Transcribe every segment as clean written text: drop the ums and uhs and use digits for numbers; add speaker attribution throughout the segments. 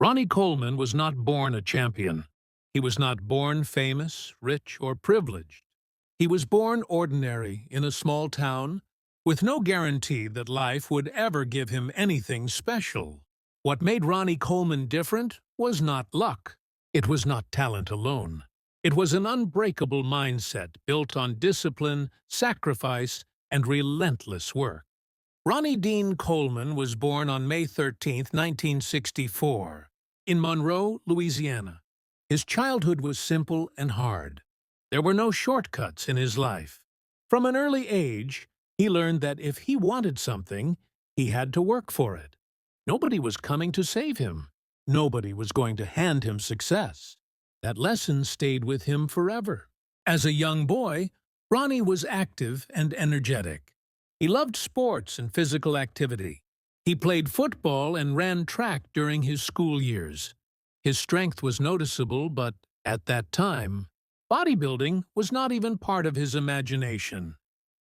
Speaker 1: Ronnie Coleman was not born a champion. He was not born famous, rich, or privileged. He was born ordinary in a small town with no guarantee that life would ever give him anything special. What made Ronnie Coleman different was not luck. It was not talent alone. It was an unbreakable mindset built on discipline, sacrifice, and relentless work. Ronnie Dean Coleman was born on May 13, 1964, in Monroe, Louisiana. His childhood was simple and hard. There were no shortcuts in his life. From an early age, he learned that if he wanted something, he had to work for it. Nobody was coming to save him. Nobody was going to hand him success. That lesson stayed with him forever. As a young boy, Ronnie was active and energetic. He loved sports and physical activity. He played football and ran track during his school years. His strength was noticeable, but at that time, bodybuilding was not even part of his imagination.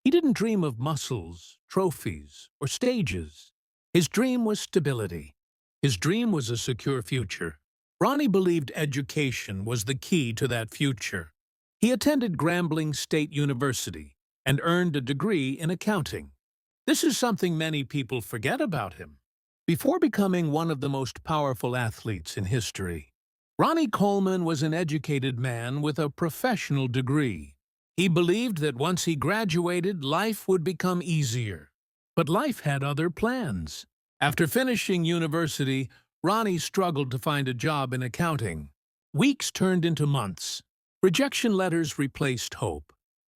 Speaker 1: He didn't dream of muscles, trophies, or stages. His dream was stability. His dream was a secure future. Ronnie believed education was the key to that future. He attended Grambling State University and earned a degree in accounting. This is something many people forget about him. Before becoming one of the most powerful athletes in history, Ronnie Coleman was an educated man with a professional degree. He believed that once he graduated, life would become easier. But life had other plans. After finishing university, Ronnie struggled to find a job in accounting. Weeks turned into months. Rejection letters replaced hope.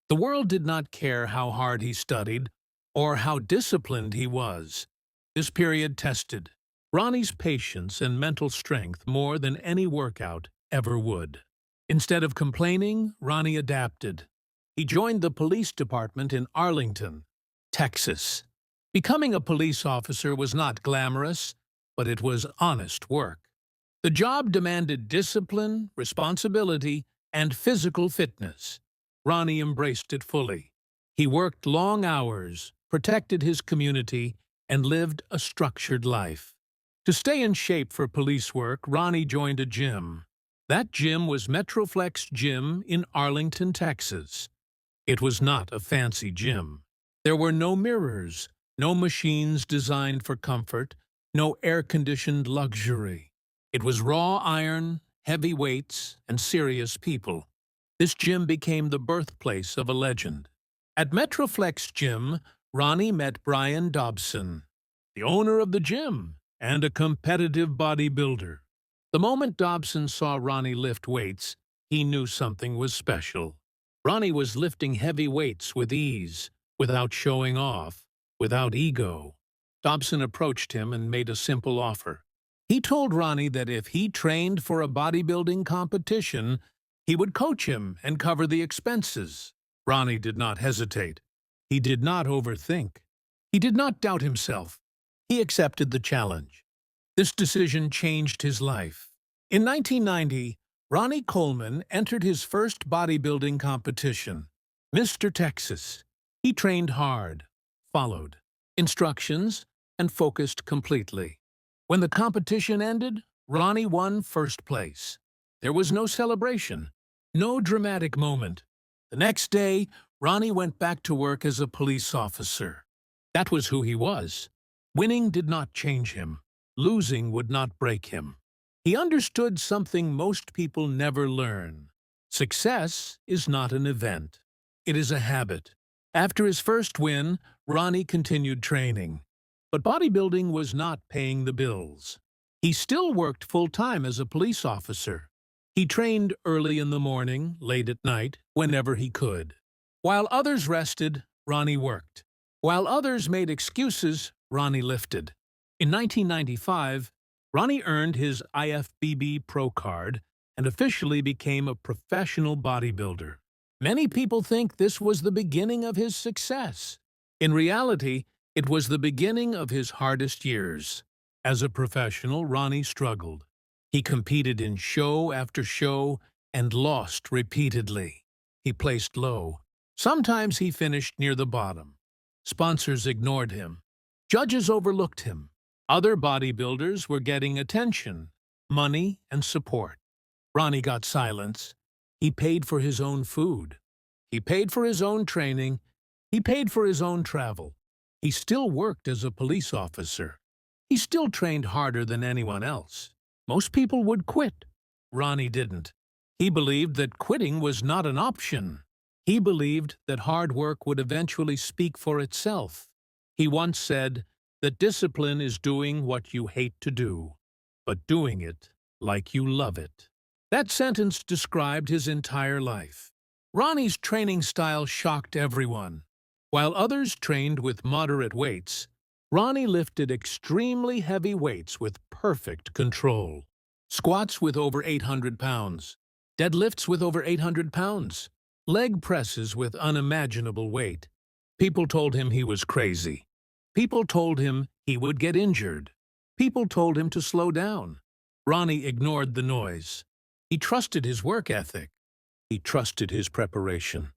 Speaker 1: The world did not care how hard he studied or how disciplined he was. This period tested Ronnie's patience and mental strength more than any workout ever would. Instead of complaining, Ronnie adapted. He joined the police department in Arlington, Texas. Becoming a police officer was not glamorous, but it was honest work. The job demanded discipline, responsibility, and physical fitness. Ronnie embraced it fully. He worked long hours, protected his community, and lived a structured life. To stay in shape for police work, Ronnie joined a gym. That gym was Metroflex Gym in Arlington, Texas. It was not a fancy gym. There were no mirrors, no machines designed for comfort, no air-conditioned luxury. It was raw iron, heavy weights, and serious people. This gym became the birthplace of a legend. At Metroflex Gym, Ronnie met Brian Dobson, the owner of the gym and a competitive bodybuilder. The moment Dobson saw Ronnie lift weights, he knew something was special. Ronnie was lifting heavy weights with ease, without showing off, without ego. Dobson approached him and made a simple offer. He told Ronnie that if he trained for a bodybuilding competition, he would coach him and cover the expenses. Ronnie did not hesitate. He did not overthink. He did not doubt himself. He accepted the challenge. This decision changed his life. In 1990, Ronnie Coleman entered his first bodybuilding competition, Mr. Texas. He trained hard, followed instructions, and focused completely. When the competition ended, Ronnie won first place. There was no celebration, no dramatic moment. The next day, Ronnie went back to work as a police officer. That was who he was. Winning did not change him. Losing would not break him. He understood something most people never learn. Success is not an event. It is a habit. After his first win, Ronnie continued training. But bodybuilding was not paying the bills. He still worked full-time as a police officer. He trained early in the morning, late at night, whenever he could. While others rested, Ronnie worked. While others made excuses, Ronnie lifted. In 1995, Ronnie earned his IFBB Pro card and officially became a professional bodybuilder. Many people think this was the beginning of his success. In reality, it was the beginning of his hardest years. As a professional, Ronnie struggled. He competed in show after show and lost repeatedly. He placed low. Sometimes he finished near the bottom. Sponsors ignored him. Judges overlooked him. Other bodybuilders were getting attention. money, and support. Ronnie got silence. He paid for his own food. He paid for his own training. He paid for his own travel. He still worked as a police officer. He still trained harder than anyone else. Most people would quit. Ronnie didn't. He believed that quitting was not an option. He believed that hard work would eventually speak for itself. He once said that discipline is doing what you hate to do, but doing it like you love it. That sentence described his entire life. Ronnie's training style shocked everyone. While others trained with moderate weights, Ronnie lifted extremely heavy weights with perfect control. Squats with over 800 pounds, deadlifts with over 800 pounds, leg presses with unimaginable weight. People told him he was crazy. People told him he would get injured. People told him to slow down. Ronnie ignored the noise. He trusted his work ethic. He trusted his preparation.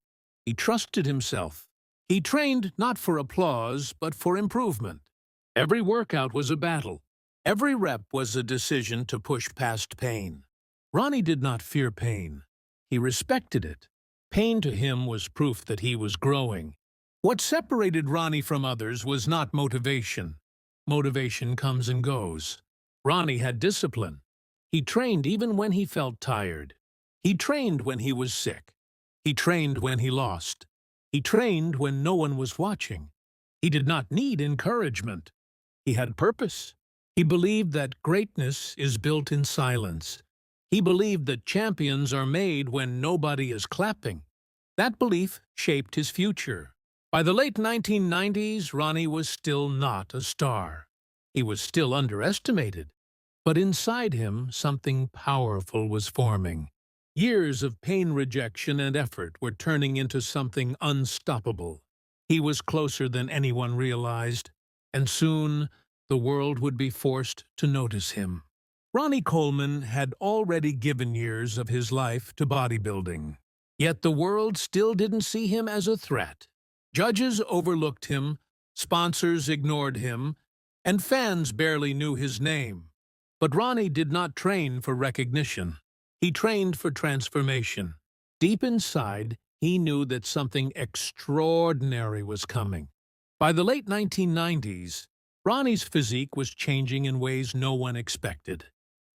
Speaker 1: He trusted himself. He trained not for applause, but for improvement. Every workout was a battle. Every rep was a decision to push past pain. Ronnie did not fear pain. He respected it. Pain to him was proof that he was growing. What separated Ronnie from others was not motivation. Motivation comes and goes. Ronnie had discipline. He trained even when he felt tired. He trained when he was sick. He trained when he lost. He trained when no one was watching. He did not need encouragement. He had purpose. He believed that greatness is built in silence. He believed that champions are made when nobody is clapping. That belief shaped his future. By the late 1990s, Ronnie was still not a star. He was still underestimated. But inside him, something powerful was forming. Years of pain, rejection, and effort were turning into something unstoppable. He was closer than anyone realized, and soon the world would be forced to notice him. Ronnie Coleman had already given years of his life to bodybuilding. Yet the world still didn't see him as a threat. Judges overlooked him, sponsors ignored him, and fans barely knew his name. But Ronnie did not train for recognition. He trained for transformation. Deep inside, he knew that something extraordinary was coming. By the late 1990s, Ronnie's physique was changing in ways no one expected.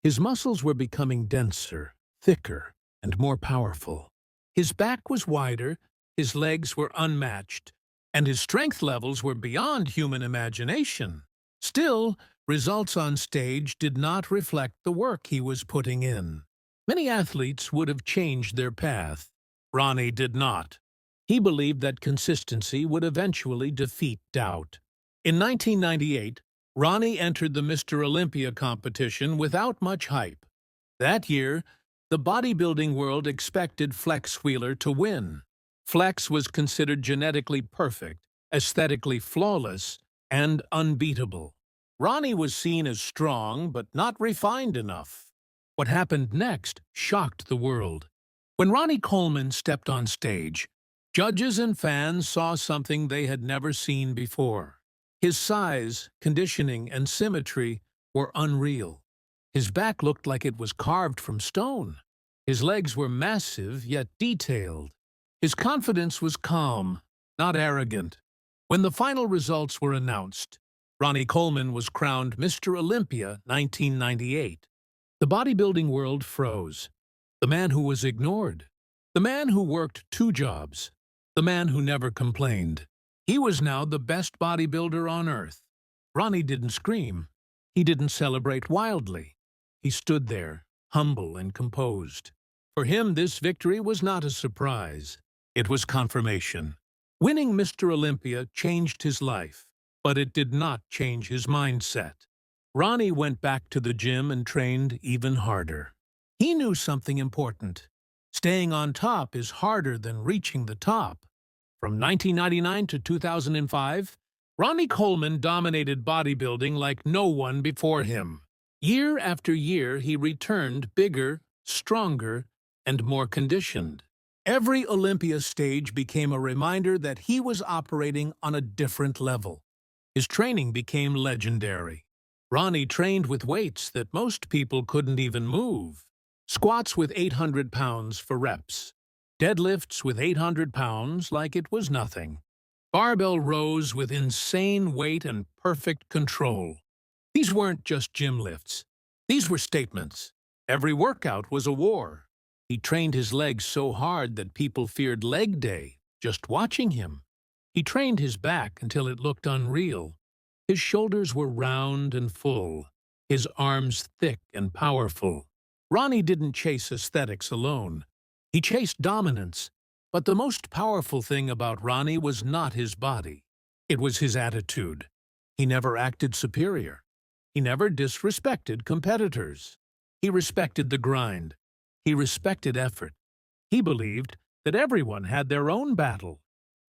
Speaker 1: His muscles were becoming denser, thicker, and more powerful. His back was wider, his legs were unmatched, and his strength levels were beyond human imagination. Still, results on stage did not reflect the work he was putting in. Many athletes would have changed their path. Ronnie did not. He believed that consistency would eventually defeat doubt. In 1998, Ronnie entered the Mr. Olympia competition without much hype. That year, the bodybuilding world expected Flex Wheeler to win. Flex was considered genetically perfect, aesthetically flawless, and unbeatable. Ronnie was seen as strong, but not refined enough. What happened next shocked the world. When Ronnie Coleman stepped on stage, judges and fans saw something they had never seen before. His size, conditioning, and symmetry were unreal. His back looked like it was carved from stone. His legs were massive, yet detailed. His confidence was calm, not arrogant. When the final results were announced, Ronnie Coleman was crowned Mr. Olympia 1998. The bodybuilding world froze. The man who was ignored. The man who worked 2 jobs. The man who never complained. He was now the best bodybuilder on earth. Ronnie didn't scream. He didn't celebrate wildly. He stood there, humble and composed. For him, this victory was not a surprise. It was confirmation. Winning Mr. Olympia changed his life, but it did not change his mindset. Ronnie went back to the gym and trained even harder. He knew something important. Staying on top is harder than reaching the top. From 1999 to 2005, Ronnie Coleman dominated bodybuilding like no one before him. Year after year, he returned bigger, stronger, and more conditioned. Every Olympia stage became a reminder that he was operating on a different level. His training became legendary. Ronnie trained with weights that most people couldn't even move. Squats with 800 pounds for reps. Deadlifts with 800 pounds like it was nothing. Barbell rows with insane weight and perfect control. These weren't just gym lifts. These were statements. Every workout was a war. He trained his legs so hard that people feared leg day just watching him. He trained his back until it looked unreal. His shoulders were round and full, his arms thick and powerful. Ronnie didn't chase aesthetics alone. He chased dominance. But the most powerful thing about Ronnie was not his body. It was his attitude. He never acted superior. He never disrespected competitors. He respected the grind. He respected effort. He believed that everyone had their own battle,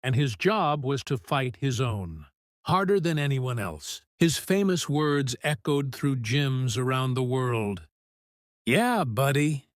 Speaker 1: and his job was to fight his own, harder than anyone else. His famous words echoed through gyms around the world. "Yeah, buddy.